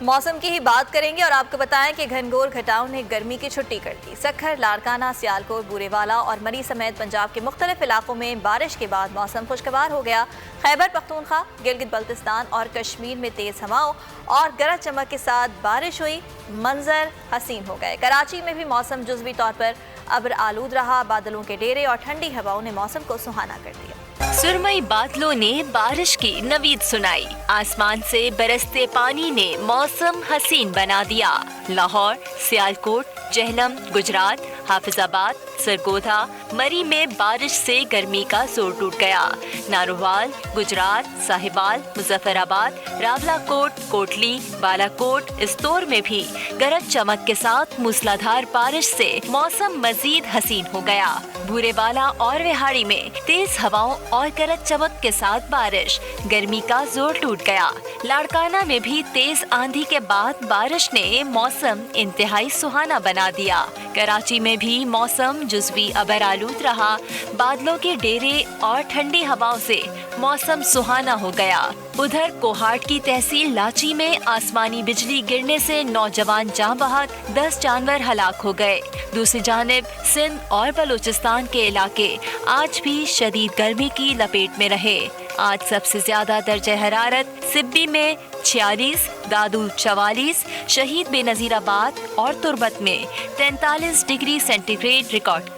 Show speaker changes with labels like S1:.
S1: मौसम की ही बात करेंगे और आपको बताएं कि घनघोर घटाओं ने गर्मी की छुट्टी कर दी। सक्खर, लाड़काना, सियालकोट, बूरेवाला और मरी समेत पंजाब के मुख्तलिफ इलाकों में बारिश के बाद मौसम खुशगवार हो गया। खैबर पख्तूनख्वा, गिलगित बल्तिस्तान और कश्मीर में तेज़ हवाओं और गरज चमक के साथ बारिश हुई। मंजर हसीन हो गए। कराची में भी मौसम जुज़वी तौर पर अब्र आलूद रहा। बादलों के डेरे और ठंडी हवाओं ने मौसम को सुहाना कर दिया।
S2: सुरमई बादलों ने बारिश की नवीद सुनाई। आसमान से बरसते पानी ने मौसम हसीन बना दिया। लाहौर, सियालकोट, जहलम, गुजरात, हाफिजाबाद, सरगोधा, मरी में बारिश से गर्मी का जोर टूट गया। नारोवाल, गुजरात, साहिवाल, मुजफ्फराबाद, रावलाकोट, कोटली, बालाकोट, इस्तोर में भी गरज चमक के साथ मूसलाधार बारिश से मौसम मजीद हसीन हो गया। बूरेवाला और विहाड़ी में तेज हवाओं और गरज चमक के साथ बारिश, गर्मी का जोर टूट गया। लाड़काना में भी तेज आंधी के बाद बारिश ने मौसम इंतहाई सुहाना बना दिया। कराची में भी मौसम जुज़वी अबर आलूद रहा। बादलों के डेरे और ठंडी हवाओं से मौसम सुहाना हो गया। उधर कोहाट की तहसील लाची में आसमानी बिजली गिरने से नौजवान जाँ बहक, 10 जानवर हलाक हो गए। दूसरी जानिब सिंध और बलूचिस्तान के इलाके आज भी शदीद गर्मी की लपेट में रहे। आज सबसे ज्यादा दर्जे हरारत सिब्बी में 46, दादू 44, शहीद बेनजीराबाद और तुर्बत में 43 डिग्री सेंटीग्रेड रिकॉर्ड